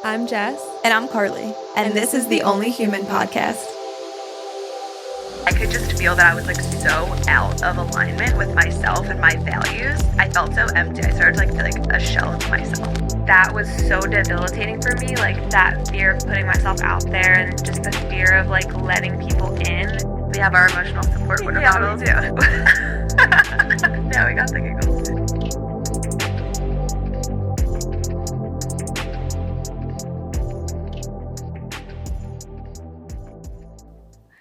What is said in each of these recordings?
I'm Jess. And I'm Karli. And this is the Only Human podcast. I could just feel that I was like so out of alignment with myself and my values. I felt so empty. I started to feel like a shell of myself. That was so debilitating for me, like that fear of putting myself out there and just the fear of like letting people in. We have our emotional support water bottles. We do. Now we got the giggles.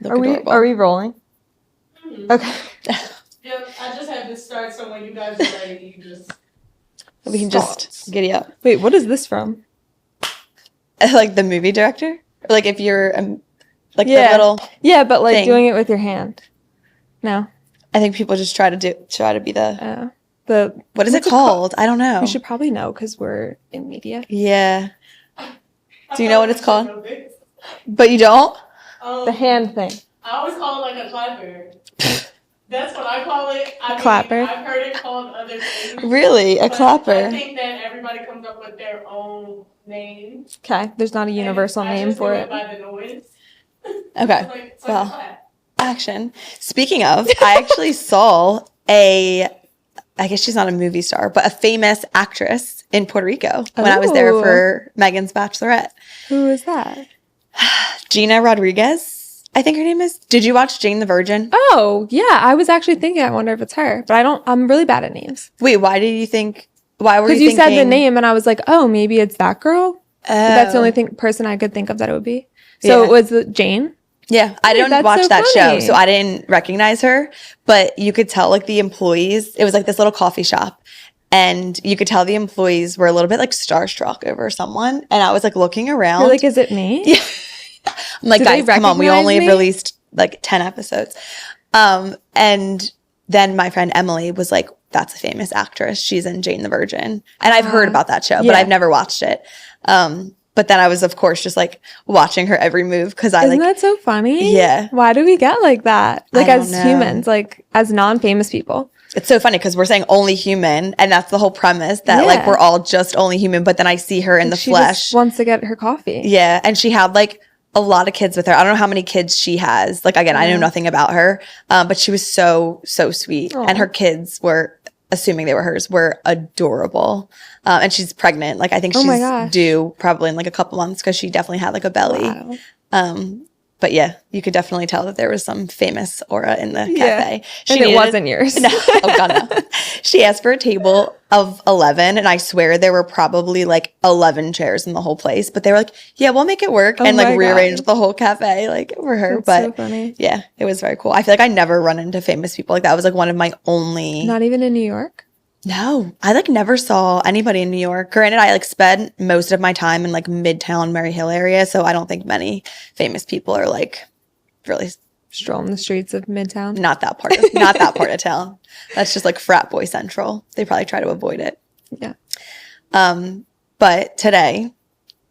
Are we rolling? Mm-hmm. Okay. Yep, I just had to start so when you guys are ready, you just... We can just giddy up. Wait, what is this from? Like the movie director? Or like if you're like the little Yeah, but like thing. doing it with your hand. No. I think people just try to be the what is it called? I don't know. We should probably know because we're in media. Yeah. Do you know what it's called? But you don't? The hand thing. I always call it like a clapper. That's what I call it. Clapper? I've heard it called other things. Really? A but clapper? I think that everybody comes up with their own name. Okay, there's not a universal name for it. By the noise. Okay. It's Well, like a clap. action. Speaking of, I actually saw I guess she's not a movie star, but a famous actress in Puerto Rico when I was there for Megan's Bachelorette. Who is that? Gina Rodriguez, I think her name is. Did you watch Jane the Virgin? Oh, yeah. I was actually thinking, I wonder if it's her. But I'm really bad at names. Wait, why were you thinking? Because you said the name and I was like, oh, maybe it's that girl? That's the Oh. only person I could think of that it would be. So it was Jane? Yeah, I didn't that's watch so that show, funny. so I didn't recognize her. But you could tell, like, the employees, it was like this little coffee shop. And you could tell the employees were a little bit, like, starstruck over someone. And I was, like, looking around. You're like, is it me? Yeah. I'm like, Do they guys, come on. We recognize only have me? released, like, 10 episodes. And then my friend Emily was like, that's a famous actress. She's in Jane the Virgin. And I've heard about that show, but yeah. I've never watched it. But then I was, of course, just like watching her every move because I Isn't like, that so funny? Yeah. Why do we get like that? Like I don't as know. humans, like as non-famous people. it's so funny because we're saying only human. And that's the whole premise that like Yeah. we're all just only human. But then I see her in the She flesh. just wants to get her coffee. Yeah. And she had like a lot of kids with her. I don't know how many kids she has. Like, again, I know nothing about her. But she was so, so sweet. Aw. And her kids were, assuming they were hers, were adorable. And she's pregnant. Like, I think Oh my she's gosh. due probably in like a couple months because she definitely had like a belly. Wow. But yeah, you could definitely tell that there was some famous aura in the Yeah. cafe. And it needed- wasn't yours. No. Oh, God, no. She asked for a table of 11, and I swear there were probably like 11 chairs in the whole place. But they were like, yeah, we'll make it work. Oh and like my rearranged the whole cafe like for her. That's so But funny. yeah, it was very cool. I feel like I never run into famous people. Like that was like one of my only. Not even in New York? No, I like never saw anybody in New York. Granted, I like spent most of my time in like Midtown, Mary Hill area. So I don't think many famous people are like really Strolling the streets of Midtown? not that part of town. That's just like frat boy central. They probably try to avoid it. Yeah. But today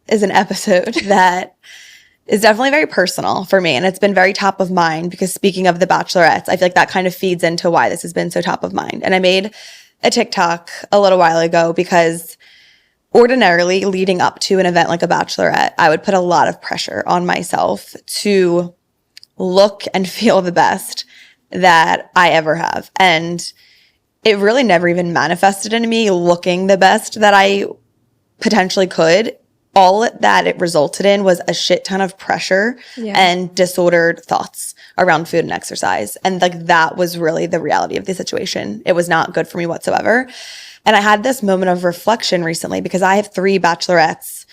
is an episode that is definitely very personal for me. And it's been very top of mind because speaking of the Bachelorettes, I feel like that kind of feeds into why this has been so top of mind. And I made a TikTok a little while ago because ordinarily leading up to an event like a Bachelorette, I would put a lot of pressure on myself to look and feel the best that I ever have. And it really never even manifested in me looking the best that I potentially could. All that it resulted in was a shit ton of pressure and disordered thoughts around food and exercise. And like that was really the reality of the situation. It was not good for me whatsoever. And I had this moment of reflection recently because I have 3 bachelorettes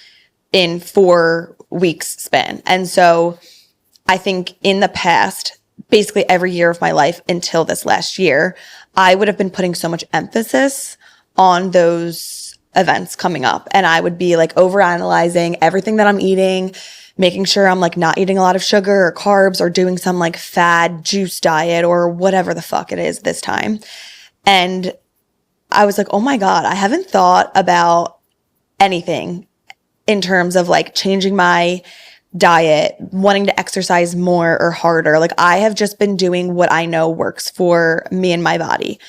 in 4 weeks span. And so I think in the past, basically every year of my life until this last year, I would have been putting so much emphasis on those events coming up. And I would be like overanalyzing everything that I'm eating, making sure I'm like not eating a lot of sugar or carbs or doing some like fad juice diet or whatever the fuck it is this time. And I was like, oh my God, I haven't thought about anything in terms of like changing my diet, wanting to exercise more or harder. Like I have just been doing what I know works for me and my body.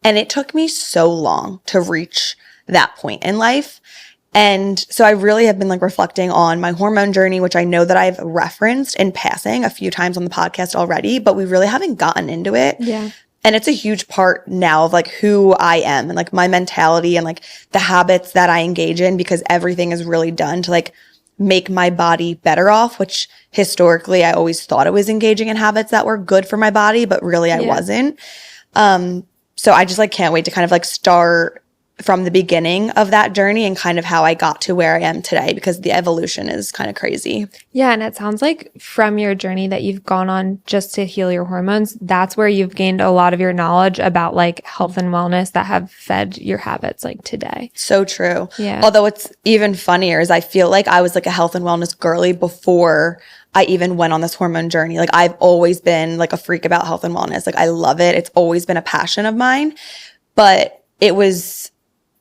And it took me so long to reach that point in life. And so I really have been like reflecting on my hormone journey, which I know that I've referenced in passing a few times on the podcast already, but we really haven't gotten into it. Yeah. And it's a huge part now of like who I am and like my mentality and like the habits that I engage in, because everything is really done to like make my body better off, which historically I always thought it was engaging in habits that were good for my body, but really I wasn't. So I just like can't wait to kind of like start from the beginning of that journey and kind of how I got to where I am today, because the evolution is kind of crazy. Yeah. And it sounds like from your journey that you've gone on just to heal your hormones, that's where you've gained a lot of your knowledge about like health and wellness that have fed your habits like today. So true. Yeah. Although it's even funnier is I feel like I was like a health and wellness girly before I even went on this hormone journey. Like I've always been like a freak about health and wellness. Like I love it. It's always been a passion of mine, but it was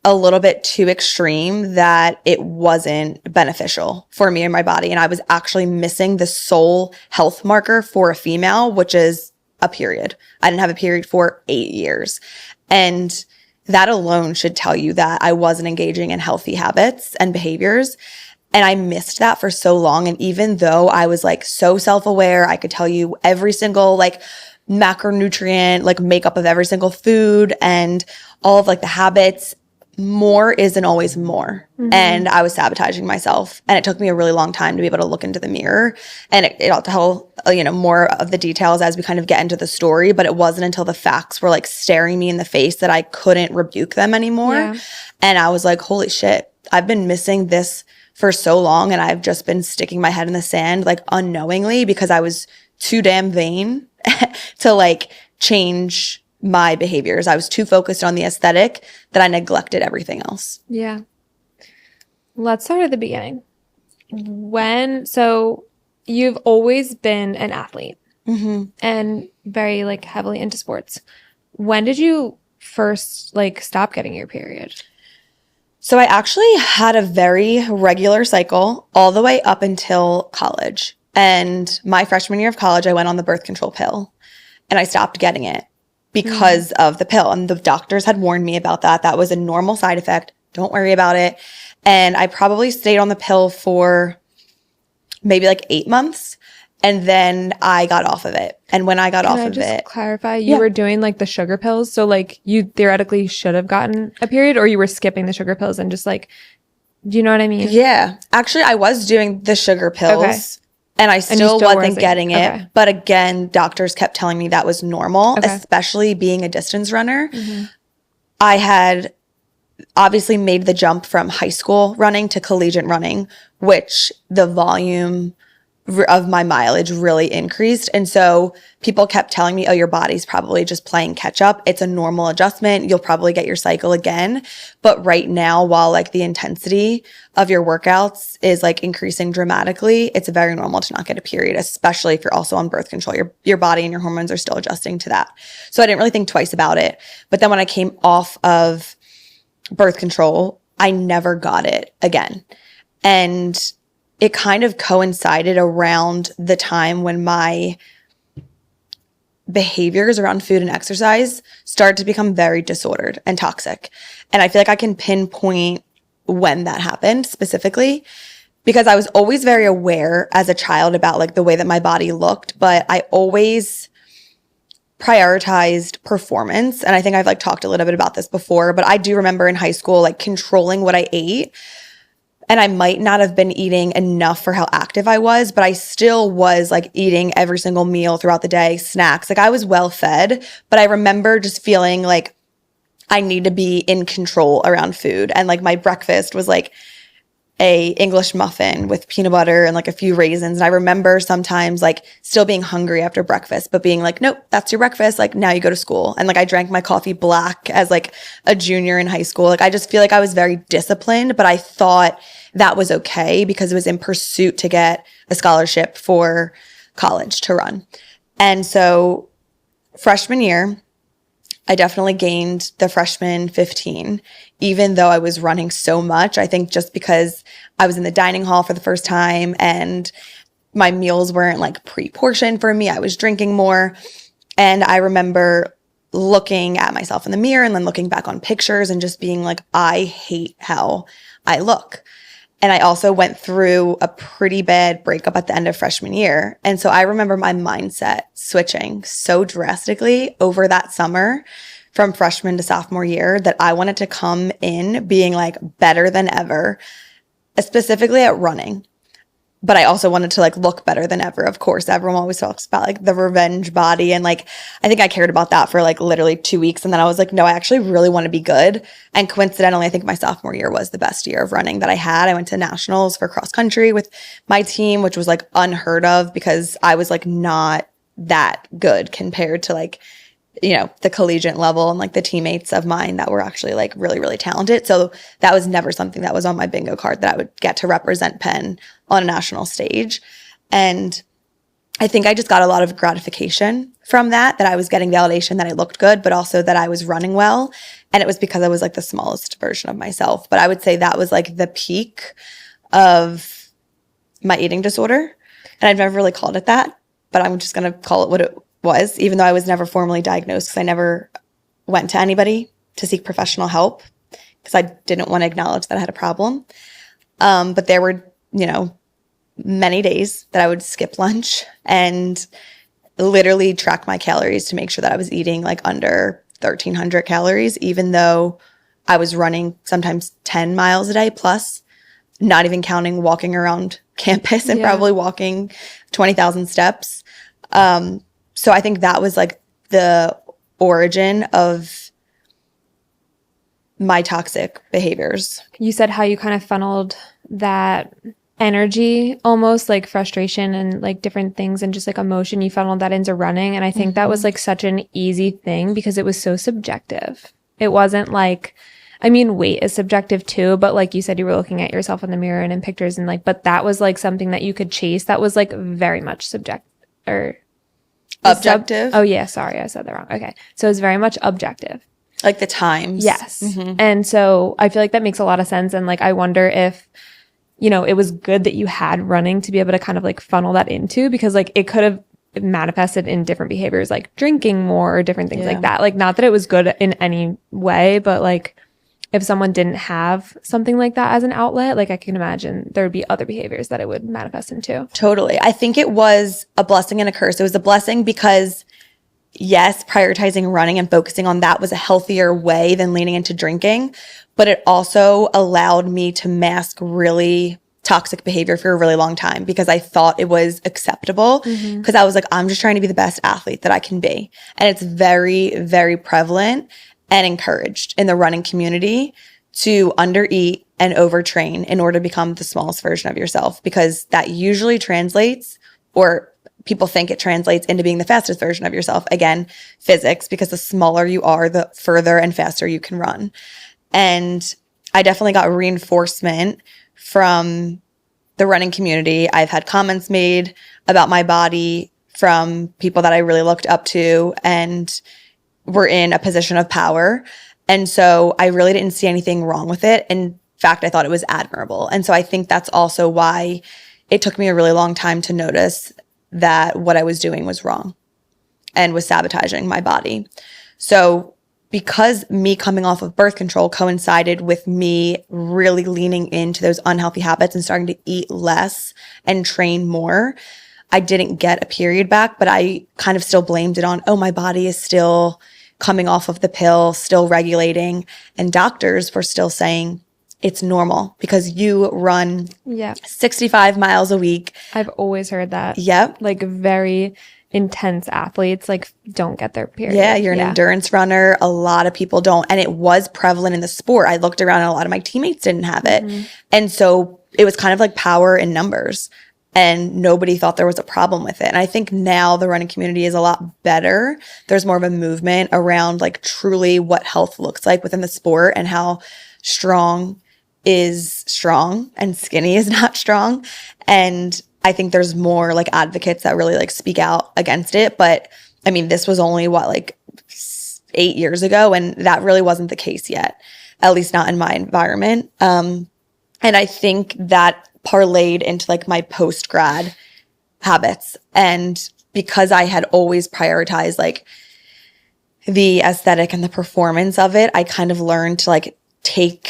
a little bit too extreme that it wasn't beneficial for me and my body. And I was actually missing the sole health marker for a female, which is a period. I didn't have a period for 8 years. And that alone should tell you that I wasn't engaging in healthy habits and behaviors. And I missed that for so long. And even though I was like so self-aware, I could tell you every single like macronutrient, like makeup of every single food and all of like the habits, more isn't always more. Mm-hmm. And I was sabotaging myself. And it took me a really long time to be able to look into the mirror. And I'll tell, more of the details as we kind of get into the story. But it wasn't until the facts were like staring me in the face that I couldn't rebuke them anymore. Yeah. And I was like, holy shit, I've been missing this for so long. And I've just been sticking my head in the sand, like unknowingly, because I was too damn vain to like change my behaviors. I was too focused on the aesthetic that I neglected everything else. Yeah. Let's start at the beginning. So you've always been an athlete and very like heavily into sports. When did you first like stop getting your period? So I actually had a very regular cycle all the way up until college. And my freshman year of college, I went on the birth control pill and I stopped getting it because of the pill. And the doctors had warned me about that. That was a normal side effect. Don't worry about it. And I probably stayed on the pill for maybe like 8 months. And then I got off of it. And when I got off of it. Clarify, you were doing like the sugar pills. So like you theoretically should have gotten a period, or you were skipping the sugar pills and just like, do you know what I mean? Yeah. Actually, I was doing the sugar pills. Okay. And I still wasn't getting it. Okay. But again, doctors kept telling me that was normal, especially being a distance runner. Mm-hmm. I had obviously made the jump from high school running to collegiate running, which the volume of my mileage really increased. And so people kept telling me, oh, your body's probably just playing catch up. It's a normal adjustment. You'll probably get your cycle again. But right now, while like the intensity of your workouts is like increasing dramatically, it's very normal to not get a period, especially if you're also on birth control. Your body and your hormones are still adjusting to that. So I didn't really think twice about it. But then when I came off of birth control, I never got it again. And it kind of coincided around the time when my behaviors around food and exercise started to become very disordered and toxic. And I feel like I can pinpoint when that happened specifically, because I was always very aware as a child about like the way that my body looked, but I always prioritized performance. And I think I've like talked a little bit about this before, but I do remember in high school, like controlling what I ate. And I might not have been eating enough for how active I was, but I still was like eating every single meal throughout the day, snacks. Like I was well fed, but I remember just feeling like I need to be in control around food. And like my breakfast was like a English muffin with peanut butter and like a few raisins. And I remember sometimes like still being hungry after breakfast, but being like, nope, that's your breakfast. Like now you go to school. And like I drank my coffee black as like a junior in high school. Like I just feel like I was very disciplined, but I thought that was okay because it was in pursuit to get a scholarship for college to run. And so freshman year, I definitely gained the freshman 15, even though I was running so much. I think just because I was in the dining hall for the first time and my meals weren't like pre-portioned for me, I was drinking more. And I remember looking at myself in the mirror and then looking back on pictures and just being like, I hate how I look. And I also went through a pretty bad breakup at the end of freshman year. And so I remember my mindset switching so drastically over that summer from freshman to sophomore year that I wanted to come in being like better than ever, specifically at running. But I also wanted to like look better than ever. Of course, everyone always talks about like the revenge body. And like, I think I cared about that for like literally 2 weeks. And then I was like, no, I actually really want to be good. And coincidentally, I think my sophomore year was the best year of running that I had. I went to nationals for cross country with my team, which was like unheard of because I was like not that good compared to like, you know, the collegiate level and like the teammates of mine that were actually like really, really talented. So that was never something that was on my bingo card that I would get to represent Penn on a national stage. And I think I just got a lot of gratification from that I was getting validation that I looked good, but also that I was running well. And it was because I was like the smallest version of myself. But I would say that was like the peak of my eating disorder. And I've never really called it that, but I'm just going to call it what it was, even though I was never formally diagnosed because I never went to anybody to seek professional help because I didn't want to acknowledge that I had a problem. But there were, you know, many days that I would skip lunch and literally track my calories to make sure that I was eating like under 1,300 calories, even though I was running sometimes 10 miles a day plus, not even counting walking around campus and probably walking 20,000 steps. So I think that was like the origin of my toxic behaviors. You said how you kind of funneled that energy, almost like frustration and like different things and just like emotion, you funneled that into running. And I think that was like such an easy thing because it was so subjective. It wasn't like, I mean, weight is subjective too, but like you said, you were looking at yourself in the mirror and in pictures and like, but that was like something that you could chase. That was like very much objective. Oh yeah, sorry, I said that wrong. Okay. So it's very much objective. Like the times. Yes. And so I feel like that makes a lot of sense. And like, I wonder if, you know, it was good that you had running to be able to kind of like funnel that into because like it could have manifested in different behaviors, like drinking more or different things like that. Like not that it was good in any way, but like if someone didn't have something like that as an outlet, like I can imagine there would be other behaviors that it would manifest into. Totally. I think it was a blessing and a curse. It was a blessing because yes, prioritizing running and focusing on that was a healthier way than leaning into drinking, but it also allowed me to mask really toxic behavior for a really long time because I thought it was acceptable because I was like, I'm just trying to be the best athlete that I can be. And it's very, very prevalent and encouraged in the running community to undereat and overtrain in order to become the smallest version of yourself because that usually translates, or people think it translates into being the fastest version of yourself. Again, physics, because the smaller you are, the further and faster you can run. And I definitely got reinforcement from the running community. I've had comments made about my body from people that I really looked up to and were in a position of power. And so I really didn't see anything wrong with it. In fact, I thought it was admirable. And so I think that's also why it took me a really long time to notice that what I was doing was wrong and was sabotaging my body. So because me coming off of birth control coincided with me really leaning into those unhealthy habits and starting to eat less and train more, I didn't get a period back, but I kind of still blamed it on, oh, my body is still coming off of the pill, still regulating. And doctors were still saying it's normal because you run 65 miles a week. I've always heard that. Yep. Like very intense athletes like don't get their period. Yeah, you're an endurance runner. A lot of people don't. And it was prevalent in the sport. I looked around and a lot of my teammates didn't have it. And so it was kind of like power in numbers. And nobody thought there was a problem with it. And I think now the running community is a lot better. There's more of a movement around like truly what health looks like within the sport and how strong is strong and skinny is not strong. And I think there's more like advocates that really like speak out against it. But I mean, this was only like 8 years ago, and that really wasn't the case yet, at least not in my environment. And I think that parlayed into like my post-grad habits. And because I had always prioritized like the aesthetic and the performance of it, I kind of learned to like take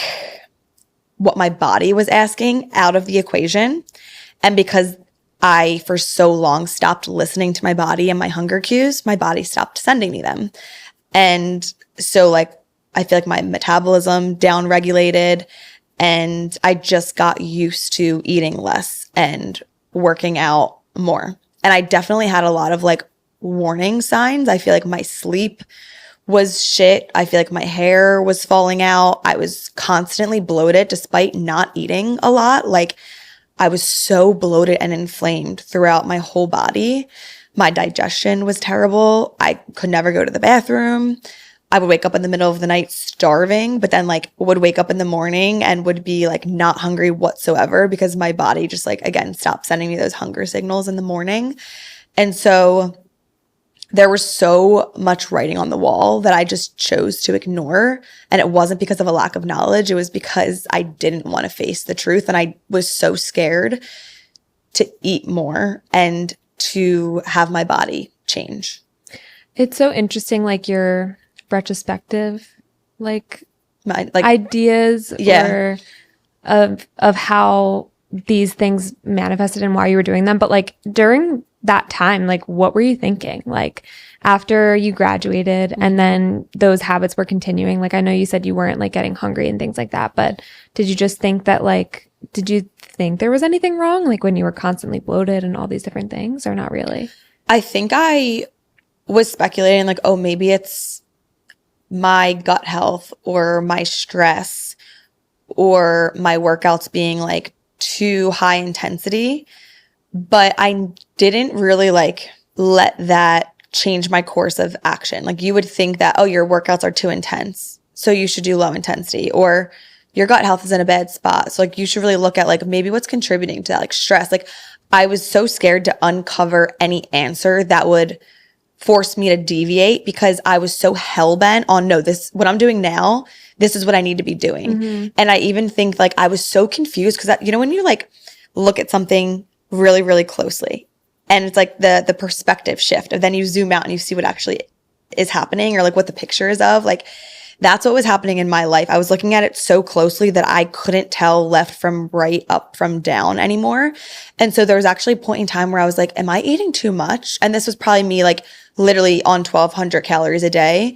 what my body was asking out of the equation. And because I, for so long, stopped listening to my body and my hunger cues, my body stopped sending me them. And so like, I feel like my metabolism down-regulated, and I just got used to eating less and working out more. And I definitely had a lot of like warning signs. I feel like my sleep was shit. I feel like my hair was falling out. I was constantly bloated despite not eating a lot. Like I was so bloated and inflamed throughout my whole body. My digestion was terrible. I could never go to the bathroom. I would wake up in the middle of the night starving, but then like would wake up in the morning and would be like not hungry whatsoever because my body just like, again, stopped sending me those hunger signals in the morning. And so there was so much writing on the wall that I just chose to ignore. And it wasn't because of a lack of knowledge. It was because I didn't want to face the truth. And I was so scared to eat more and to have my body change. It's so interesting, like your retrospective, like Like ideas Yeah. or of how these things manifested and why you were doing them. But like during that time, like what were you thinking? Like after you graduated and then those habits were continuing, like I know you said you weren't like getting hungry and things like that, but did you just think that like, did you think there was anything wrong? Like when you were constantly bloated and all these different things, or not really? I think I was speculating like, oh, maybe it's my gut health or my stress or my workouts being like too high intensity. But I didn't really like let that change my course of action. Like you would think that, oh, your workouts are too intense, so you should do low intensity, or your gut health is in a bad spot. So like you should really look at like maybe what's contributing to that, like stress. Like I was so scared to uncover any answer that would force me to deviate because I was so hell-bent on, no, this, what I'm doing now, this is what I need to be doing. Mm-hmm. And I even think like I was so confused because, you know, when you like look at something really, really closely and it's like the perspective shift, and then you zoom out and you see what actually is happening or like what the picture is of, like that's what was happening in my life. I was looking at it so closely that I couldn't tell left from right, up from down anymore. And so there was actually a point in time where I was like, am I eating too much? And this was probably me like literally on 1,200 calories a day.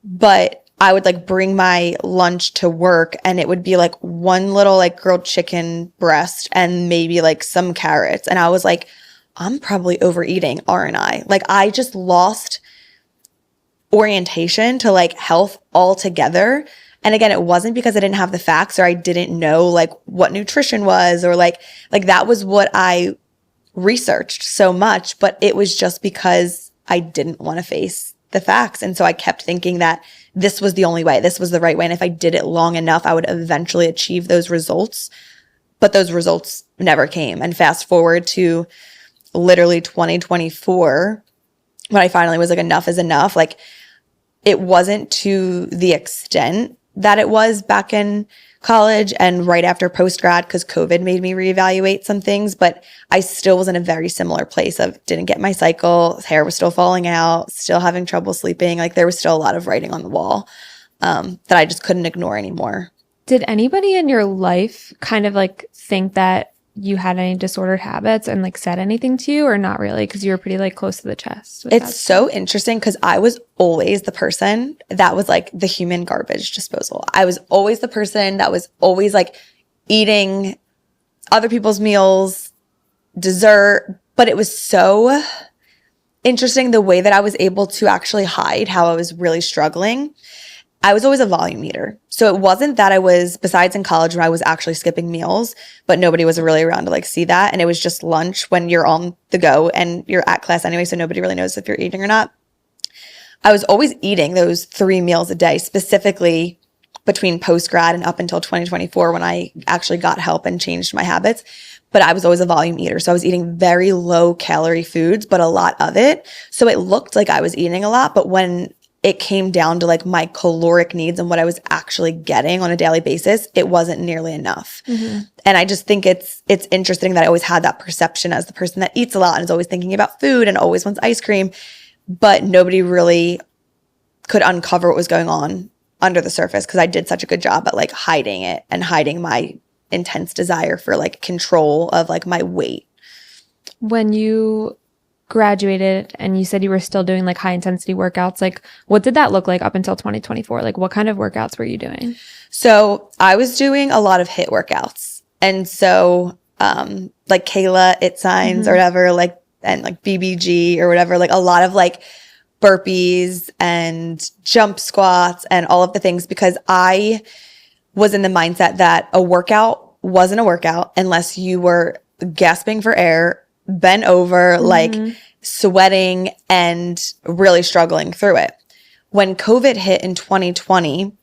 But I would like bring my lunch to work and it would be like one little like grilled chicken breast and maybe like some carrots. And I was like, I'm probably overeating, aren't I? Like I just lost orientation to like health altogether. And again, it wasn't because I didn't have the facts or I didn't know like what nutrition was or like that was what I researched so much, but it was just because I didn't want to face the facts. And so I kept thinking that this was the only way, this was the right way. And if I did it long enough, I would eventually achieve those results. But those results never came. And fast forward to literally 2024, when I finally was like, enough is enough. Like it wasn't to the extent that it was back in college and right after post-grad, because COVID made me reevaluate some things, but I still was in a very similar place of didn't get my cycle, hair was still falling out, still having trouble sleeping. Like there was still a lot of writing on the wall that I just couldn't ignore anymore. Did anybody in your life kind of like think that you had any disordered habits and like said anything to you, or not really? Because you were pretty like close to the chest. It's so interesting because I was always the person that was like the human garbage disposal. I was always the person that was always like eating other people's meals, dessert. But it was so interesting the way that I was able to actually hide how I was really struggling. I was always a volume eater. So it wasn't that I was, besides in college when I was actually skipping meals, but nobody was really around to like see that. And it was just lunch when you're on the go and you're at class anyway. So nobody really knows if you're eating or not. I was always eating those 3 meals a day, specifically between post-grad and up until 2024 when I actually got help and changed my habits. But I was always a volume eater. So I was eating very low calorie foods, but a lot of it. So it looked like I was eating a lot, but when it came down to like my caloric needs and what I was actually getting on a daily basis, it wasn't nearly enough. Mm-hmm. And I just think it's interesting that I always had that perception as the person that eats a lot and is always thinking about food and always wants ice cream, but nobody really could uncover what was going on under the surface because I did such a good job at like hiding it and hiding my intense desire for like control of like my weight. When you graduated and you said you were still doing like high intensity workouts, like what did that look like up until 2024? Like what kind of workouts were you doing? So I was doing a lot of HIIT workouts. And so like Kayla, It Signs or whatever, like, and like BBG or whatever, like a lot of like burpees and jump squats and all of the things, because I was in the mindset that a workout wasn't a workout unless you were gasping for air, bent over, like sweating and really struggling through it. When COVID hit in 2020,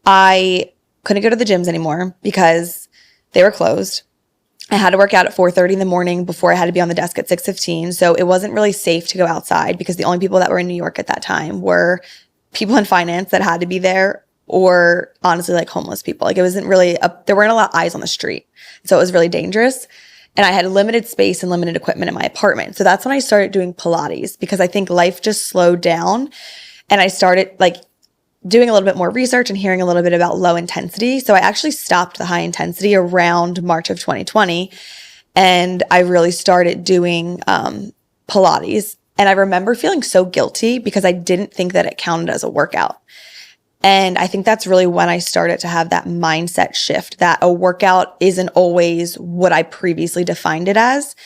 I couldn't go to the gyms anymore because they were closed. I had to work out at 4:30 in the morning before I had to be on the desk at 6:15. So it wasn't really safe to go outside because the only people that were in New York at that time were people in finance that had to be there, or honestly like homeless people. Like it wasn't really, there weren't a lot of eyes on the street. So it was really dangerous. And I had limited space and limited equipment in my apartment. So that's when I started doing Pilates, because I think life just slowed down. And I started like doing a little bit more research and hearing a little bit about low intensity. So I actually stopped the high intensity around March of 2020. And I really started doing Pilates. And I remember feeling so guilty because I didn't think that it counted as a workout. And I think that's really when I started to have that mindset shift that a workout isn't always what I previously defined it as.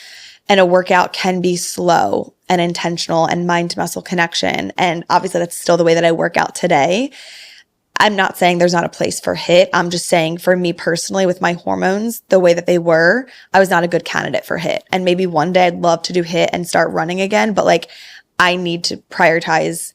And a workout can be slow and intentional and mind to muscle connection. And obviously that's still the way that I work out today. I'm not saying there's not a place for HIIT. I'm just saying for me personally with my hormones, the way that they were, I was not a good candidate for HIIT. And maybe one day I'd love to do HIIT and start running again. But like I need to prioritize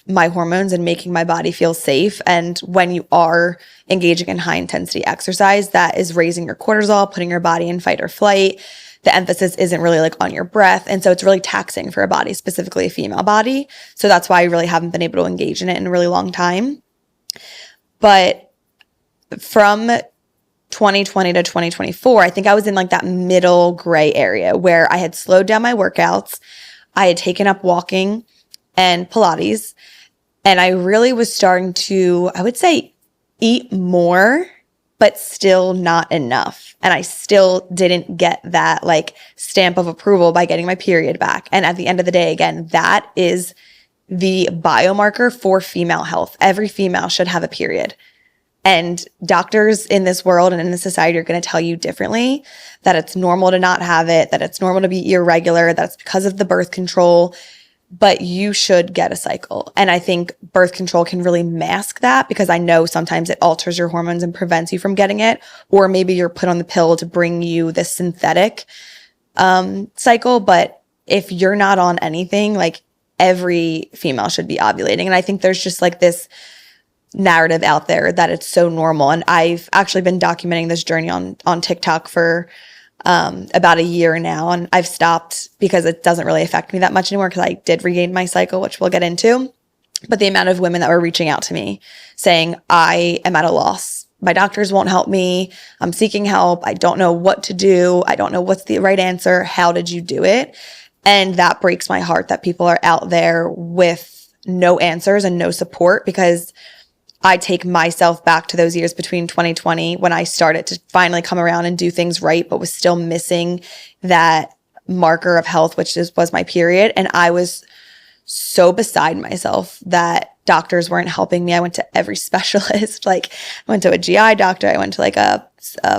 my hormones and making my body feel safe. And when you are engaging in high intensity exercise, that is raising your cortisol, putting your body in fight or flight. The emphasis isn't really like on your breath. And so it's really taxing for a body, specifically a female body. So that's why I really haven't been able to engage in it in a really long time. But from 2020 to 2024, I think I was in like that middle gray area where I had slowed down my workouts. I had taken up walking and Pilates. And I really was starting to, I would say, eat more, but still not enough. And I still didn't get that like stamp of approval by getting my period back. And at the end of the day, again, that is the biomarker for female health. Every female should have a period. And doctors in this world and in this society are going to tell you differently, that it's normal to not have it, that it's normal to be irregular, that it's because of the birth control. But you should get a cycle. And I think birth control can really mask that, because I know sometimes it alters your hormones and prevents you from getting it. Or maybe you're put on the pill to bring you this synthetic cycle. But if you're not on anything, like every female should be ovulating. And I think there's just like this narrative out there that it's so normal. And I've actually been documenting this journey on TikTok for about a year now. And I've stopped because it doesn't really affect me that much anymore, because I did regain my cycle, which we'll get into. But the amount of women that were reaching out to me saying, I am at a loss. My doctors won't help me. I'm seeking help. I don't know what to do. I don't know what's the right answer. How did you do it? And that breaks my heart that people are out there with no answers and no support, because I take myself back to those years between 2020 when I started to finally come around and do things right, but was still missing that marker of health, which was my period. And I was so beside myself that doctors weren't helping me. I went to every specialist. Like I went to a GI doctor. I went to like a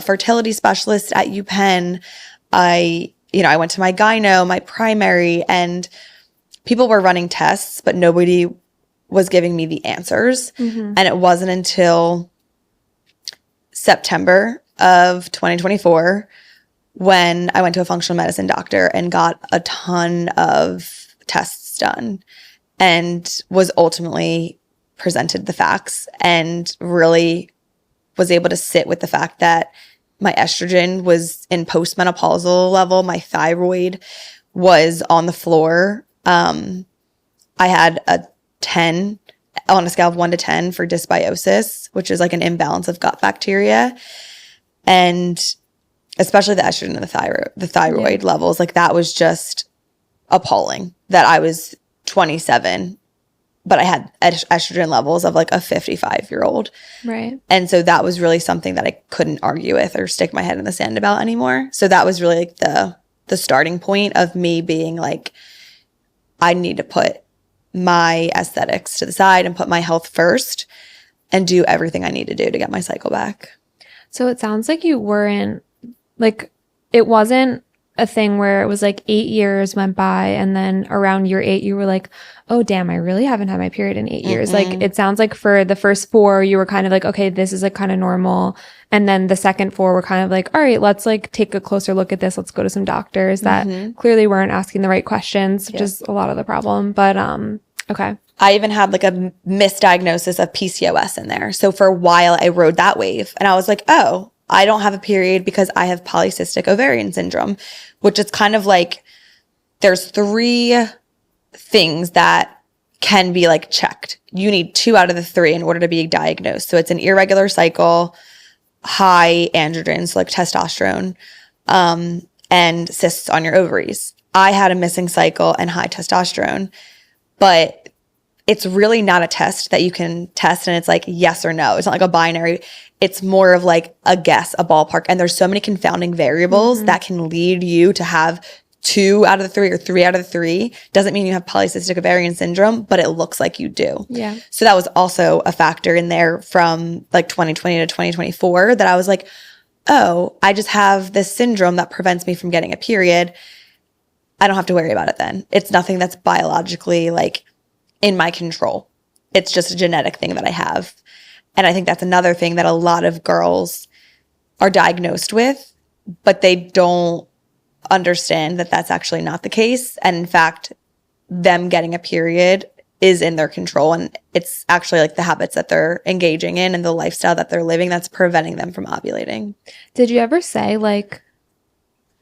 fertility specialist at UPenn. I went to my gyno, my primary, and people were running tests, but nobody was giving me the answers. And it wasn't until September of 2024 when I went to a functional medicine doctor and got a ton of tests done and was ultimately presented the facts and really was able to sit with the fact that my estrogen was in postmenopausal level. My thyroid was on the floor. I had a 10 on a scale of 1 to 10 for dysbiosis, which is like an imbalance of gut bacteria. And especially the estrogen and the thyroid levels, like that was just appalling that I was 27 but I had estrogen levels of like a 55-year-old. Right. And so that was really something that I couldn't argue with or stick my head in the sand about anymore. So that was really like the starting point of me being like, I need to put my aesthetics to the side and put my health first and do everything I need to do to get my cycle back. So it sounds like you weren't, like, it wasn't a thing where it was like 8 years went by and then around year 8 you were like, oh damn, I really haven't had my period in 8 years. Like, it sounds like for the first 4 you were kind of like, okay, this is like kind of normal, and then the second 4 were kind of like, all right, let's like take a closer look at this, let's go to some doctors that clearly weren't asking the right questions, which is a lot of the problem. But okay. I even had like a misdiagnosis of PCOS in there. So for a while I rode that wave and I was like, oh, I don't have a period because I have polycystic ovarian syndrome, which is kind of like there's 3 things that can be like checked. You need 2 out of the 3 in order to be diagnosed. So it's an irregular cycle, high androgens, like testosterone, and cysts on your ovaries. I had a missing cycle and high testosterone, but it's really not a test that you can test and it's like yes or no. It's not like a binary. It's more of like a guess, a ballpark. And there's so many confounding variables that can lead you to have 2 out of the 3 or 3 out of the 3. Doesn't mean you have polycystic ovarian syndrome, but it looks like you do. Yeah. So that was also a factor in there from like 2020 to 2024 that I was like, oh, I just have this syndrome that prevents me from getting a period. I don't have to worry about it then. It's nothing that's biologically like in my control. It's just a genetic thing that I have. And I think that's another thing that a lot of girls are diagnosed with, but they don't understand that that's actually not the case. And in fact, them getting a period is in their control. And it's actually like the habits that they're engaging in and the lifestyle that they're living that's preventing them from ovulating. Did you ever say like,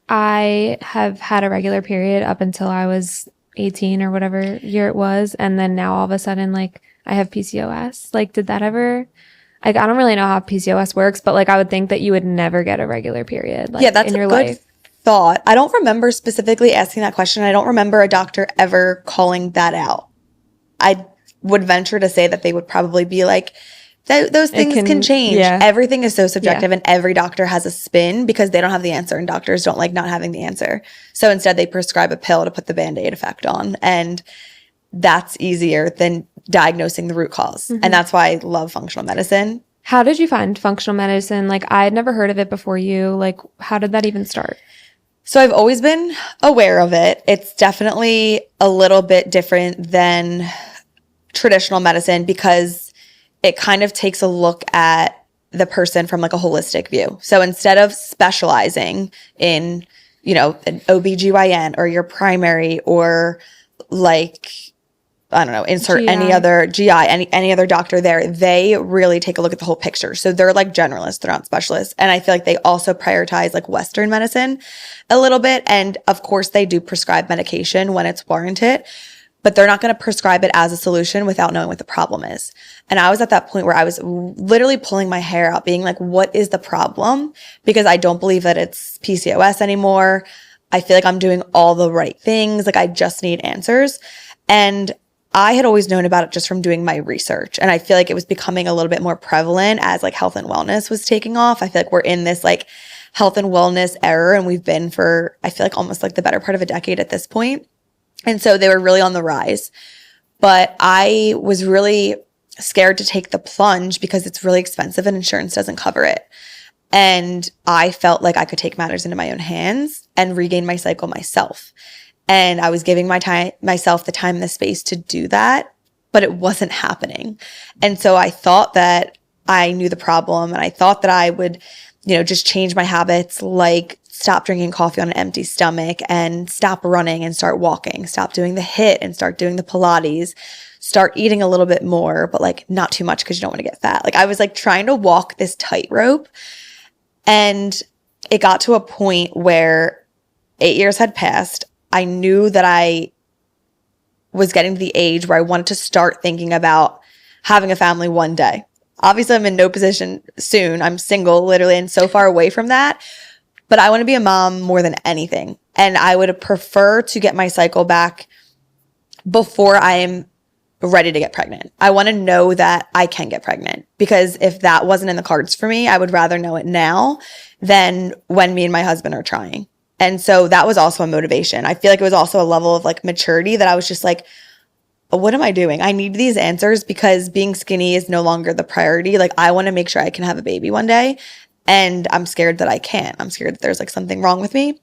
I have had a regular period up until I was 18 or whatever year it was, and then now all of a sudden like I have PCOS? Like, did that ever, like, I don't really know how PCOS works, but like I would think that you would never get a regular period like that's in your a good life. Thought. I don't remember specifically asking that question. I don't remember a doctor ever calling that out. I would venture to say that they would probably be like, those things can change. Yeah. Everything is so subjective and every doctor has a spin because they don't have the answer and doctors don't like not having the answer. So instead they prescribe a pill to put the Band-Aid effect on, and that's easier than diagnosing the root cause. And that's why I love functional medicine. How did you find functional medicine? Like, I had never heard of it before you. Like, how did that even start? So I've always been aware of it. It's definitely a little bit different than traditional medicine because it kind of takes a look at the person from like a holistic view. So instead of specializing in, you know, an OBGYN or your primary or like, I don't know, insert GI. any other GI, any other doctor there, they really take a look at the whole picture. So they're like generalists, they're not specialists. And I feel like they also prioritize like Western medicine a little bit. And of course they do prescribe medication when it's warranted, but they're not going to prescribe it as a solution without knowing what the problem is. And I was at that point where I was literally pulling my hair out, being like, what is the problem? Because I don't believe that it's PCOS anymore. I feel like I'm doing all the right things. Like, I just need answers. And I had always known about it just from doing my research. And I feel like it was becoming a little bit more prevalent as like health and wellness was taking off. I feel like we're in this like health and wellness era, and we've been for, I feel like almost like the better part of a decade at this point. And so they were really on the rise. But I was really scared to take the plunge because it's really expensive and insurance doesn't cover it. And I felt like I could take matters into my own hands and regain my cycle myself. And I was giving myself the time and the space to do that, but it wasn't happening. And so I thought that I knew the problem, and I thought that I would, you know, just change my habits, like stop drinking coffee on an empty stomach and stop running and start walking, stop doing the HIIT and start doing the Pilates, start eating a little bit more, but like not too much because you don't want to get fat. Like, I was like trying to walk this tightrope, and it got to a point where 8 years had passed. I knew that I was getting to the age where I wanted to start thinking about having a family one day. Obviously, I'm in no position soon. I'm single, literally, and so far away from that. But I want to be a mom more than anything. And I would prefer to get my cycle back before I am ready to get pregnant. I want to know that I can get pregnant, because if that wasn't in the cards for me, I would rather know it now than when me and my husband are trying. And so that was also a motivation. I feel like it was also a level of like maturity that I was just like, what am I doing? I need these answers because being skinny is no longer the priority. Like, I want to make sure I can have a baby one day, and I'm scared that I can't. I'm scared that there's like something wrong with me.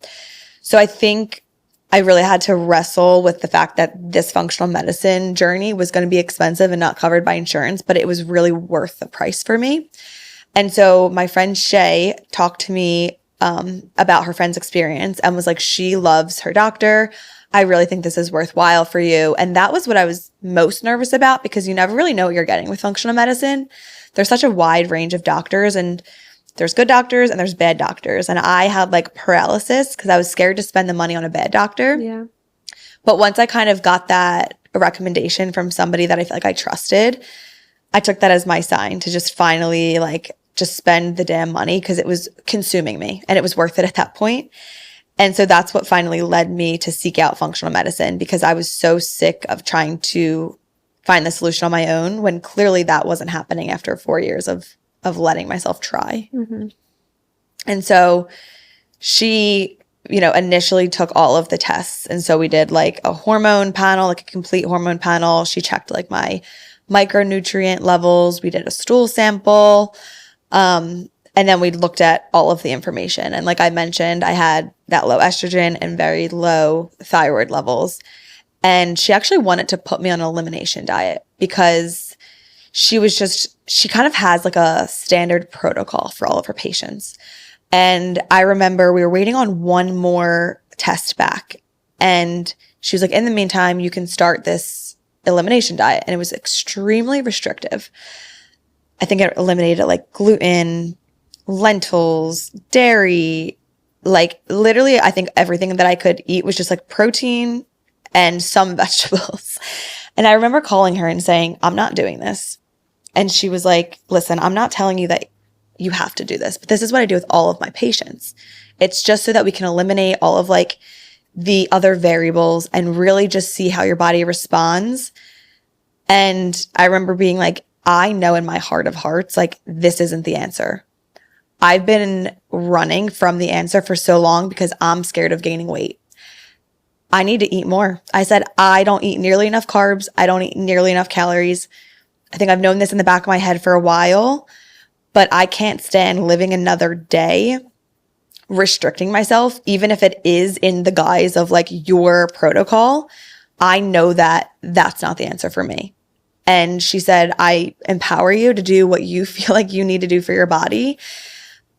So I think I really had to wrestle with the fact that this functional medicine journey was going to be expensive and not covered by insurance, but it was really worth the price for me. And so my friend Shay talked to me about her friend's experience and was like, she loves her doctor. I really think this is worthwhile for you. And that was what I was most nervous about, because you never really know what you're getting with functional medicine. There's such a wide range of doctors, and there's good doctors and there's bad doctors. And I had like paralysis because I was scared to spend the money on a bad doctor. Yeah. But once I kind of got that recommendation from somebody that I feel like I trusted, I took that as my sign to just finally like just spend the damn money, because it was consuming me and it was worth it at that point. And so that's what finally led me to seek out functional medicine, because I was so sick of trying to find the solution on my own when clearly that wasn't happening after 4 years of letting myself try. Mm-hmm. And so she, initially took all of the tests. And so we did like a hormone panel, like a complete hormone panel. She checked like my micronutrient levels. We did a stool sample. And then we looked at all of the information. And like I mentioned, I had that low estrogen and very low thyroid levels. And she actually wanted to put me on an elimination diet, because she kind of has like a standard protocol for all of her patients. And I remember we were waiting on one more test back. And she was like, in the meantime, you can start this elimination diet. And it was extremely restrictive. I think it eliminated like gluten, lentils, dairy, like literally I think everything that I could eat was just like protein and some vegetables. And I remember calling her and saying, I'm not doing this. And she was like, listen, I'm not telling you that you have to do this, but this is what I do with all of my patients. It's just so that we can eliminate all of like the other variables and really just see how your body responds. And I remember being like, I know in my heart of hearts, like this isn't the answer. I've been running from the answer for so long because I'm scared of gaining weight. I need to eat more. I said, I don't eat nearly enough carbs. I don't eat nearly enough calories. I think I've known this in the back of my head for a while, but I can't stand living another day restricting myself, even if it is in the guise of like your protocol. I know that that's not the answer for me. And she said, I empower you to do what you feel like you need to do for your body.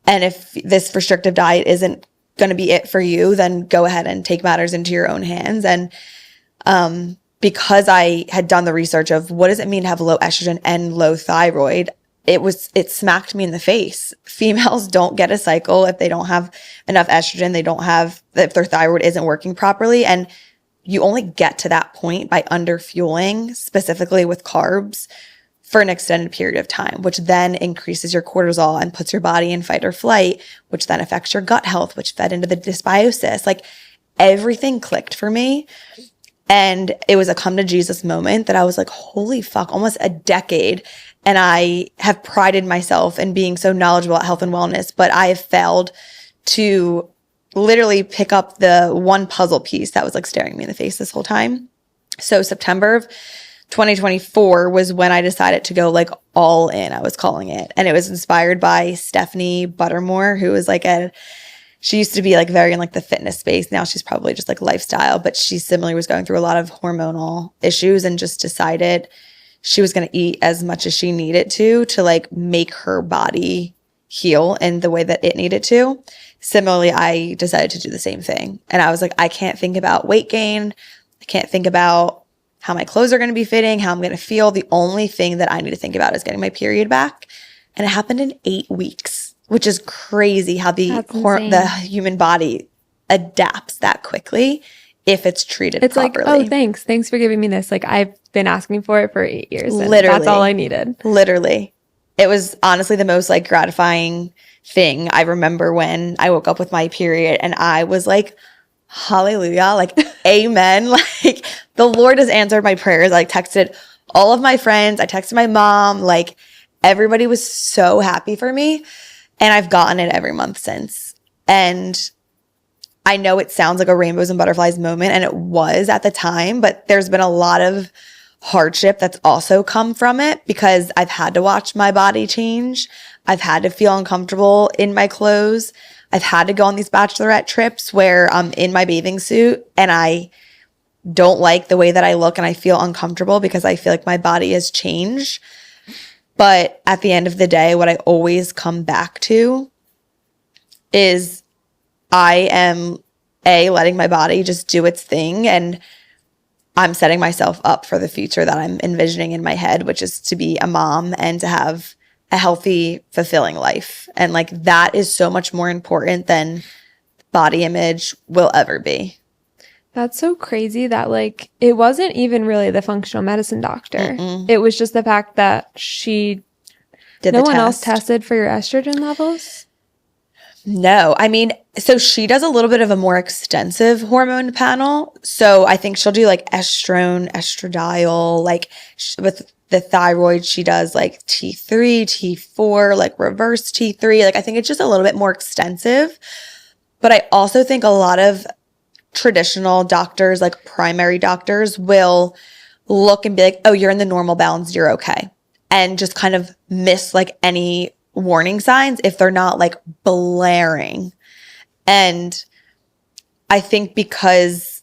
And if this restrictive diet isn't going to be it for you, then go ahead and take matters into your own hands. And because I had done the research of what does it mean to have low estrogen and low thyroid, it smacked me in the face. Females don't get a cycle if they don't have enough estrogen. If their thyroid isn't working properly. And you only get to that point by underfueling, specifically with carbs, for an extended period of time, which then increases your cortisol and puts your body in fight or flight, which then affects your gut health, which fed into the dysbiosis. Like everything clicked for me. And it was a come to Jesus moment that I was like, holy fuck, almost a decade. And I have prided myself in being so knowledgeable about health and wellness, but I have failed to literally pick up the one puzzle piece that was like staring me in the face this whole time. So September of 2024 was when I decided to go like all in, I was calling it. And it was inspired by Stephanie Buttermore, who was like she used to be like very in like the fitness space. Now she's probably just like lifestyle, but she similarly was going through a lot of hormonal issues and just decided she was going to eat as much as she needed to like make her body heal in the way that it needed to. Similarly, I decided to do the same thing. And I was like, I can't think about weight gain. I can't think about how my clothes are going to be fitting, how I'm going to feel. The only thing that I need to think about is getting my period back. And it happened in 8 weeks, which is crazy how the human body adapts that quickly if it's treated properly. Like, oh, thanks. Thanks for giving me this. Like I've been asking for it for 8 years. And literally. That's all I needed. Literally. It was honestly the most like gratifying thing. I remember when I woke up with my period and I was like, hallelujah, like amen. Like the Lord has answered my prayers. I texted all of my friends, I texted my mom, like everybody was so happy for me. And I've gotten it every month since. And I know it sounds like a rainbows and butterflies moment, and it was at the time, but there's been a lot of hardship that's also come from it because I've had to watch my body change. I've had to feel uncomfortable in my clothes. I've had to go on these bachelorette trips where I'm in my bathing suit and I don't like the way that I look and I feel uncomfortable because I feel like my body has changed. But at the end of the day, what I always come back to is I am letting my body just do its thing, and I'm setting myself up for the future that I'm envisioning in my head, which is to be a mom and to have a healthy, fulfilling life. And like that is so much more important than body image will ever be. That's so crazy that like it wasn't even really the functional medicine doctor. Mm-mm. It was just the fact that she Did no the one else test. tested for your estrogen levels. No, I mean, so she does a little bit of a more extensive hormone panel. So I think she'll do like estrone, estradiol, like with the thyroid, she does like T3, T4, like reverse T3. Like I think it's just a little bit more extensive. But I also think a lot of traditional doctors, like primary doctors, will look and be like, oh, you're in the normal balance, you're okay. And just kind of miss like any warning signs if they're not like blaring. And I think because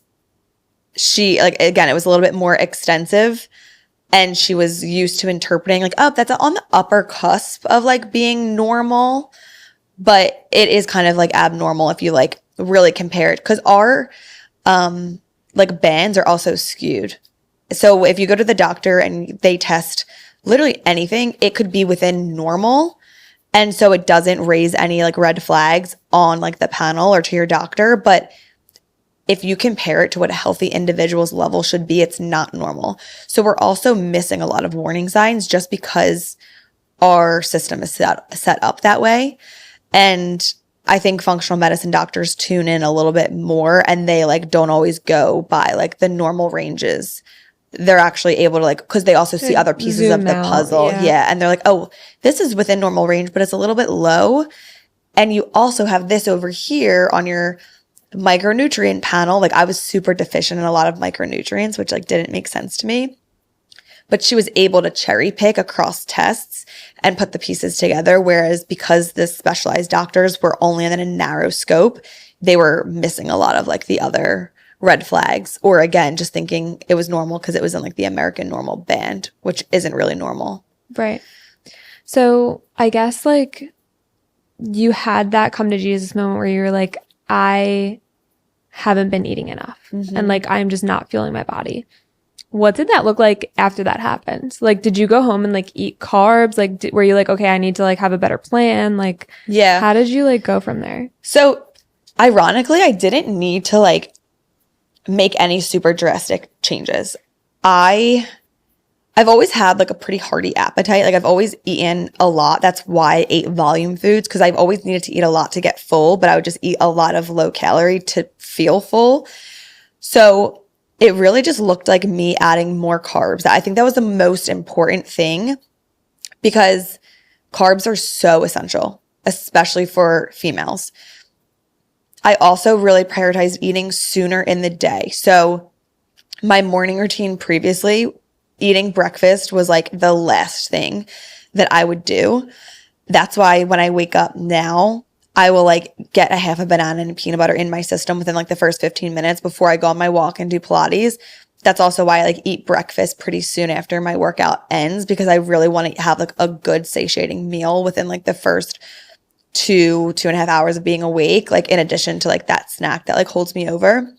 she, like, again, it was a little bit more extensive and she was used to interpreting like, oh, that's on the upper cusp of like being normal. But it is kind of like abnormal if you like really compare it, because our like bands are also skewed. So if you go to the doctor and they test literally anything, it could be within normal. And so it doesn't raise any like red flags on like the panel or to your doctor. But if you compare it to what a healthy individual's level should be, it's not normal. So we're also missing a lot of warning signs just because our system is set up that way. And I think functional medicine doctors tune in a little bit more, and they like don't always go by like the normal ranges. They're actually able to like, because they also see other pieces of the puzzle. Yeah. And they're like, oh, this is within normal range, but it's a little bit low. And you also have this over here on your micronutrient panel. Like I was super deficient in a lot of micronutrients, which like didn't make sense to me. But she was able to cherry pick across tests and put the pieces together. Whereas because the specialized doctors were only in a narrow scope, they were missing a lot of like the other red flags, or again, just thinking it was normal because it was in like the American normal band, which isn't really normal. Right. So I guess like you had that come to Jesus moment where you were like, I haven't been eating enough and like I'm just not feeling my body. What did that look like after that happened? Like, did you go home and like eat carbs? Like, were you like, okay, I need to like have a better plan? Like, yeah. How did you like go from there? So ironically, I didn't need to like make any super drastic changes. I've always had like a pretty hearty appetite. Like I've always eaten a lot. That's why I ate volume foods, because I've always needed to eat a lot to get full, but I would just eat a lot of low calorie to feel full. So it really just looked like me adding more carbs. I think that was the most important thing, because carbs are so essential, especially for females. I also really prioritized eating sooner in the day. So my morning routine previously, eating breakfast was like the last thing that I would do. That's why when I wake up now, I will like get a half a banana and peanut butter in my system within like the first 15 minutes before I go on my walk and do Pilates. That's also why I like eat breakfast pretty soon after my workout ends, because I really want to have like a good satiating meal within like the first 2.5 hours of being awake, like in addition to like that snack that like holds me over.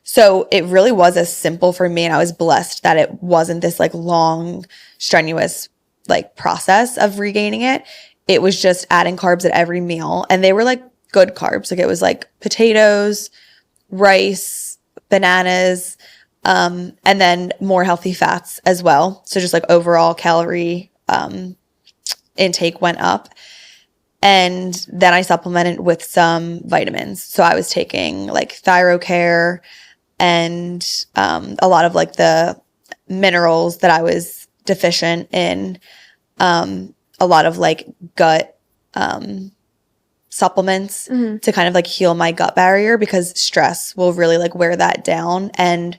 So it really was as simple for me, and I was blessed that it wasn't this like long, strenuous like process of regaining it. It was just adding carbs at every meal, and they were like good carbs. Like it was like potatoes, rice, bananas, and then more healthy fats as well. So just like overall calorie intake went up. And then I supplemented with some vitamins. So I was taking like ThyroCare and a lot of like the minerals that I was deficient in, a lot of like gut supplements to kind of like heal my gut barrier, because stress will really like wear that down. And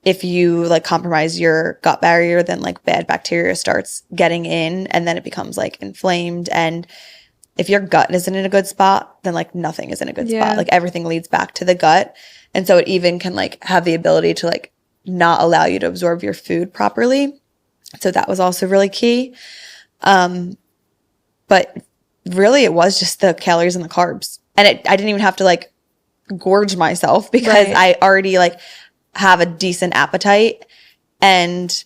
if you like compromise your gut barrier, then like bad bacteria starts getting in, and then it becomes like inflamed. And if your gut isn't in a good spot, then like nothing is in a good spot. Like everything leads back to the gut. And so it even can like have the ability to like not allow you to absorb your food properly. So that was also really key. But really it was just the calories and the carbs. And I didn't even have to like gorge myself, because I already like have a decent appetite, and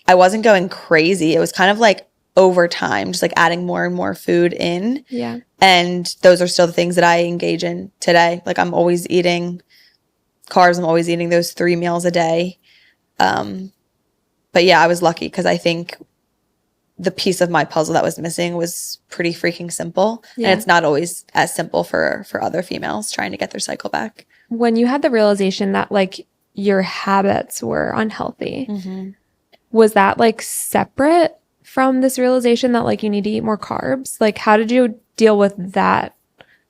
I wasn't going crazy. It was kind of like over time, just like adding more and more food in. Yeah. And those are still the things that I engage in today. Like I'm always eating carbs. I'm always eating those 3 meals a day. But yeah, I was lucky, because I think the piece of my puzzle that was missing was pretty freaking simple. And it's not always as simple for other females trying to get their cycle back. When you had the realization that like your habits were unhealthy, was that like separate from this realization that like you need to eat more carbs? Like how did you deal with that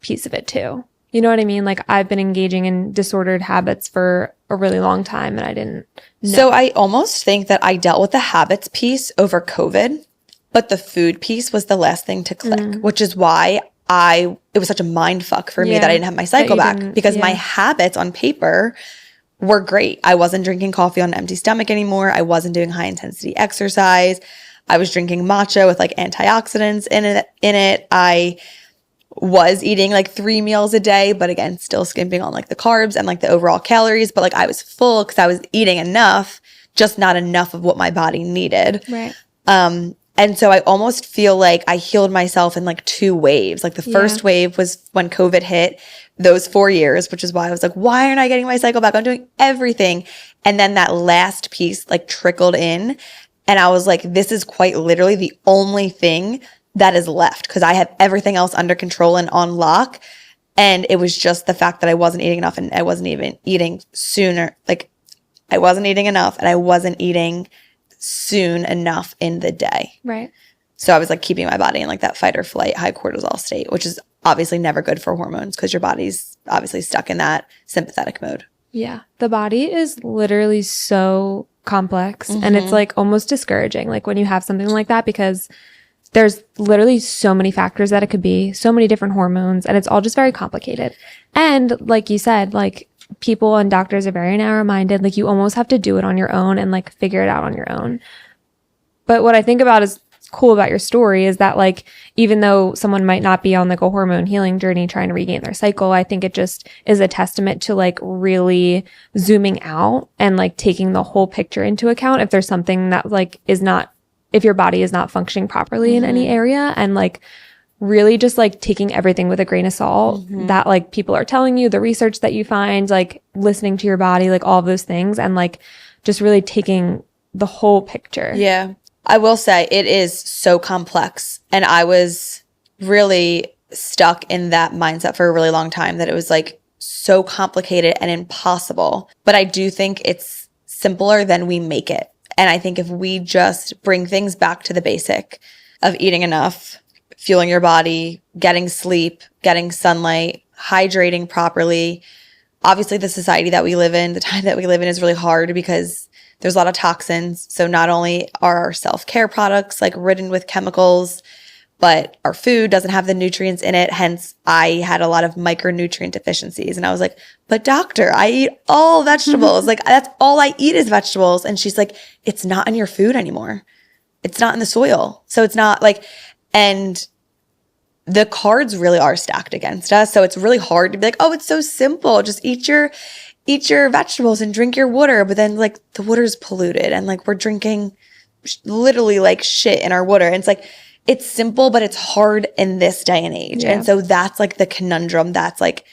piece of it too? You know what I mean? Like I've been engaging in disordered habits for a really long time, and I didn't know. So I almost think that I dealt with the habits piece over COVID, but the food piece was the last thing to click, which is why it was such a mind fuck for me that I didn't have my cycle back, because my habits on paper were great. I wasn't drinking coffee on an empty stomach anymore. I wasn't doing high intensity exercise. I was drinking matcha with like antioxidants in it. I was eating like 3 meals a day, but again, still skimping on like the carbs and like the overall calories. But like I was full because I was eating enough, just not enough of what my body needed. Right. And so I almost feel like I healed myself in like 2 waves. Like the first wave was when COVID hit, those 4 years, which is why I was like, why aren't I getting my cycle back? I'm doing everything. And then that last piece like trickled in. And I was like, this is quite literally the only thing that is left, because I have everything else under control and on lock. And it was just the fact that I wasn't eating enough, and I wasn't even eating sooner. Like I wasn't eating enough, and I wasn't eating soon enough in the day. Right. So I was like keeping my body in like that fight or flight, high cortisol state, which is obviously never good for hormones, because your body's obviously stuck in that sympathetic mode. Yeah. The body is literally so complex, and it's like almost discouraging, like when you have something like that, because there's literally so many factors that it could be, so many different hormones, and it's all just very complicated. And like you said, like people and doctors are very narrow-minded. Like you almost have to do it on your own and like figure it out on your own. But what I think about is cool about your story is that like, even though someone might not be on like a hormone healing journey trying to regain their cycle, I think it just is a testament to like really zooming out and like taking the whole picture into account if there's something that like is not, if your body is not functioning properly in any area, and like really just like taking everything with a grain of salt that like people are telling you, the research that you find, like listening to your body, like all of those things, and like just really taking the whole picture. Yeah. I will say it is so complex, and I was really stuck in that mindset for a really long time, that it was like so complicated and impossible. But I do think it's simpler than we make it. And I think if we just bring things back to the basic of eating enough, fueling your body, getting sleep, getting sunlight, hydrating properly. Obviously, the society that we live in, the time that we live in is really hard because there's a lot of toxins. So not only are our self-care products like ridden with chemicals, but our food doesn't have the nutrients in it. Hence, I had a lot of micronutrient deficiencies. And I was like, but doctor, I eat all vegetables. Like, that's all I eat is vegetables. And she's like, it's not in your food anymore. It's not in the soil. So it's not like, and the cards really are stacked against us. So it's really hard to be like, oh, it's so simple. Just eat your vegetables and drink your water. But then like the water's polluted and like we're drinking literally like shit in our water. And it's like, it's simple, but it's hard in this day and age. Yeah. And so that's like the conundrum. That's like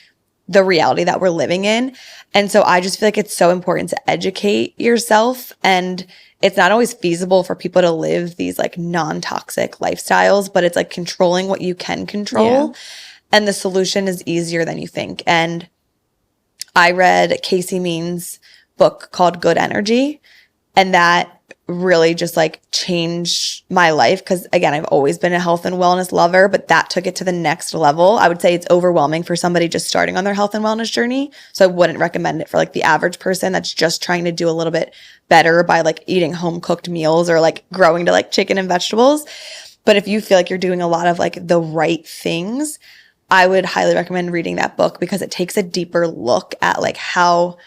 the reality that we're living in. And so I just feel like it's so important to educate yourself. And it's not always feasible for people to live these like non-toxic lifestyles, but it's like controlling what you can control. Yeah. And the solution is easier than you think. And I read Casey Means' book called Good Energy. And that really just like change my life. Cause again, I've always been a health and wellness lover, but that took it to the next level. I would say it's overwhelming for somebody just starting on their health and wellness journey. So I wouldn't recommend it for like the average person that's just trying to do a little bit better by like eating home cooked meals or like growing to like chicken and vegetables. But if you feel like you're doing a lot of like the right things, I would highly recommend reading that book because it takes a deeper look at like how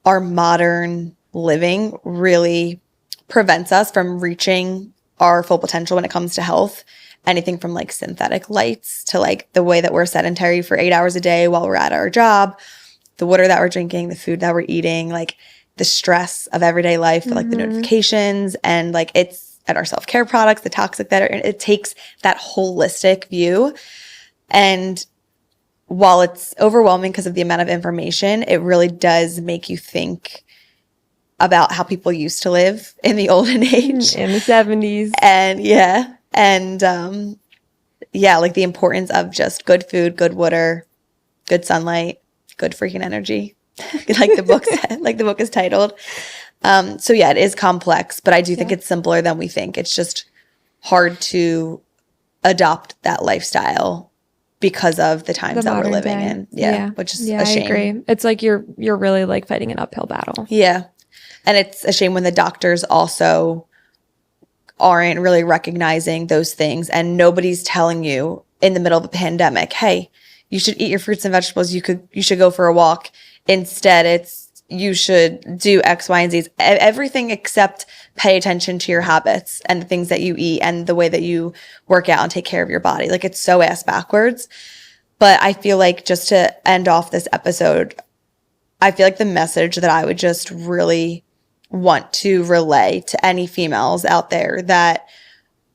our modern living really prevents us from reaching our full potential when it comes to health. Anything from like synthetic lights to like the way that we're sedentary for 8 hours a day while we're at our job, the water that we're drinking, the food that we're eating, like the stress of everyday life, like the notifications and like it's at our self-care products, the toxic that are, it takes that holistic view. And while it's overwhelming because of the amount of information, it really does make you think about how people used to live in the olden age. In the 70s. And like the importance of just good food, good water, good sunlight, good freaking energy. like the book is titled. So yeah, it is complex, but I do think it's simpler than we think. It's just hard to adopt that lifestyle because of the times that we're living in. Yeah. Which is a shame. I agree. It's like you're really like fighting an uphill battle. Yeah. And it's a shame when the doctors also aren't really recognizing those things and nobody's telling you in the middle of a pandemic, hey, you should eat your fruits and vegetables. You should go for a walk. Instead, it's you should do X, Y, and Z. Everything except pay attention to your habits and the things that you eat and the way that you work out and take care of your body. Like it's so ass backwards. But I feel like just to end off this episode, I feel like the message that I would just really want to relay to any females out there that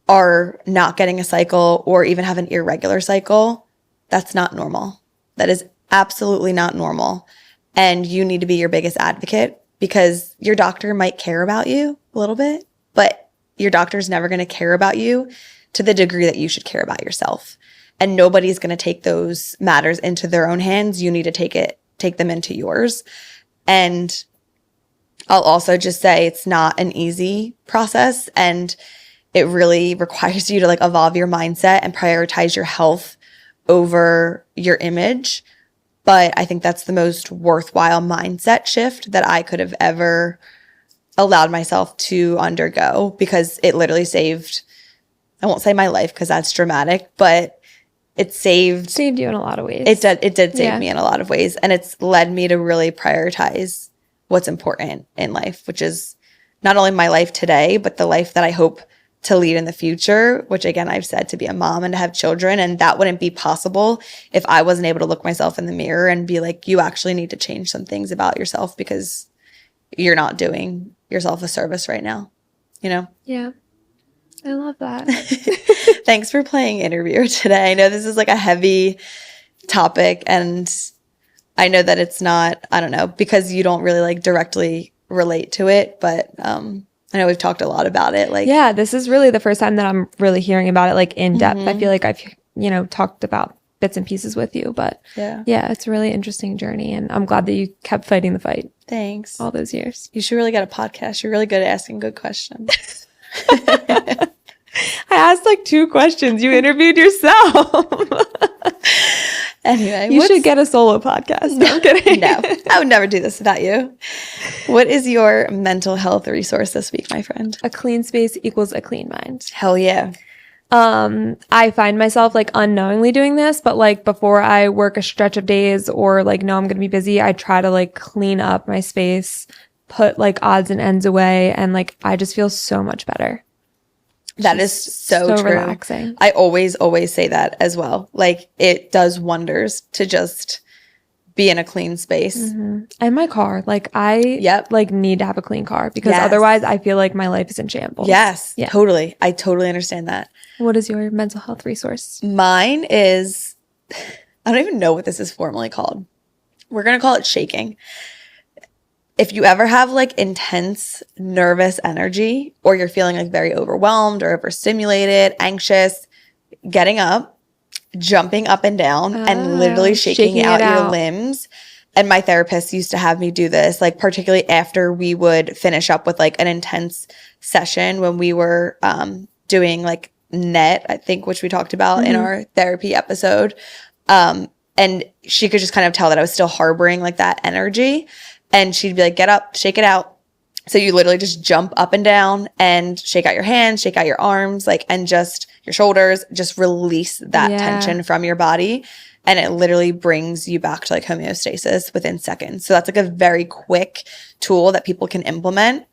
are not getting a cycle or even have an irregular cycle, that's not normal. That is absolutely not normal. And you need to be your biggest advocate because your doctor might care about you a little bit, but your doctor's never going to care about you to the degree that you should care about yourself. And nobody's going to take those matters into their own hands. You need to take them into yours. And I'll also just say it's not an easy process and it really requires you to like evolve your mindset and prioritize your health over your image. But I think that's the most worthwhile mindset shift that I could have ever allowed myself to undergo because it literally saved, I won't say my life because that's dramatic, but it saved you in a lot of ways. It did save me in a lot of ways. And it's led me to really prioritize what's important in life, which is not only my life today, but the life that I hope to lead in the future, which again, I've said to be a mom and to have children. And that wouldn't be possible if I wasn't able to look myself in the mirror and be like, you actually need to change some things about yourself because you're not doing yourself a service right now, you know? Yeah. I love that. Thanks for playing interviewer today. I know this is like a heavy topic and I know that it's not, I don't know, because you don't really like directly relate to it, but I know we've talked a lot about it. Like, yeah, this is really the first time that I'm really hearing about it like in depth. I feel like I've, talked about bits and pieces with you, but yeah, it's a really interesting journey and I'm glad that you kept fighting the fight. Thanks. All those years. You should really get a podcast. You're really good at asking good questions. I asked like 2 questions. You interviewed yourself. Anyway, you should get a solo podcast. No, I'm kidding. No, I would never do this without you. What is your mental health resource this week, my friend? A clean space equals a clean mind. Hell yeah. I find myself like unknowingly doing this, but like before I work a stretch of days or like know I'm going to be busy, I try to like clean up my space, put like odds and ends away, and like I just feel so much better. That is so true. Relaxing. I always say that as well. Like it does wonders to just be in a clean space. Mm-hmm. And my car, like I like need to have a clean car because otherwise I feel like my life is in shambles. Yes, totally. I totally understand that. What is your mental health resource? Mine is, I don't even know what this is formally called. We're going to call it shaking. If you ever have like intense nervous energy or you're feeling like very overwhelmed or overstimulated, anxious, getting up, jumping up and down and literally shaking out your limbs, And my therapist used to have me do this, like particularly after we would finish up with like an intense session when we were doing like net, I think, which we talked about in our therapy episode. And she could just kind of tell that I was still harboring like that energy. And she'd be like, get up, shake it out. So you literally just jump up and down and shake out your hands, shake out your arms, like, and just your shoulders, just release that tension from your body. And it literally brings you back to like homeostasis within seconds. So that's like a very quick tool that people can implement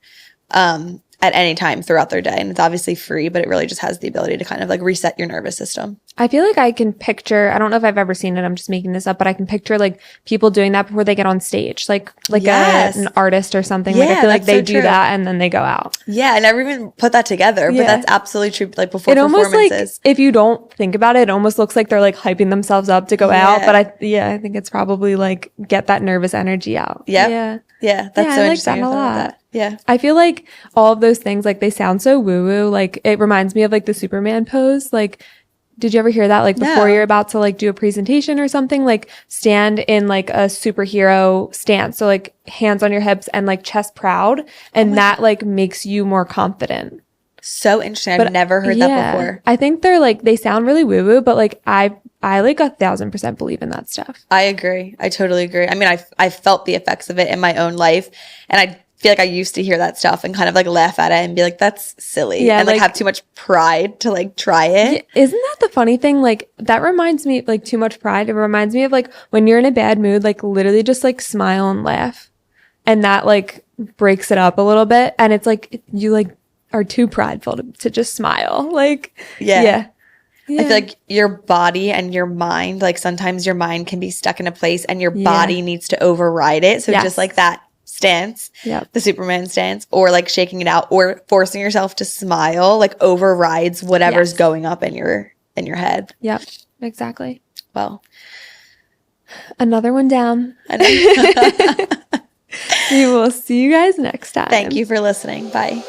at any time throughout their day. And it's obviously free, but it really just has the ability to kind of like reset your nervous system. I feel like I can picture, I don't know if I've ever seen it, I'm just making this up, but I can picture like people doing that before they get on stage, like an artist or something. Yeah, like I feel like they so do true. that and then they go out. Yeah, I never even put that together, but that's absolutely true. Like before it almost performances. like, if you don't think about it, it almost looks like they're like hyping themselves up to go out. But I think it's probably like get that nervous energy out. Yeah, that's so I like interesting. that a lot. Yeah. I feel like all of those things, like they sound so woo-woo. Like it reminds me of like the Superman pose. Like, did you ever hear that? Like before you're about to like do a presentation or something, like stand in like a superhero stance. So like hands on your hips and like chest proud. And that like makes you more confident. So interesting. I've never heard that before. I think they're like, they sound really woo-woo, but like I like 1,000% believe in that stuff. I agree. I totally agree. I mean, I felt the effects of it in my own life, and I feel like I used to hear that stuff and kind of like laugh at it and be like, that's silly. Yeah, and like have too much pride to like try it. Isn't that the funny thing? Like that reminds me, like too much pride. It reminds me of like when you're in a bad mood, like literally just like smile and laugh. And that like breaks it up a little bit. And it's like, you like are too prideful to just smile. Like, yeah. I feel like your body and your mind, like sometimes your mind can be stuck in a place and your body needs to override it. So just like that stance, the Superman stance, or like shaking it out or forcing yourself to smile, like overrides whatever's going up in your head. Yep, exactly. Well, another one down. We will see you guys next time. Thank you for listening. Bye.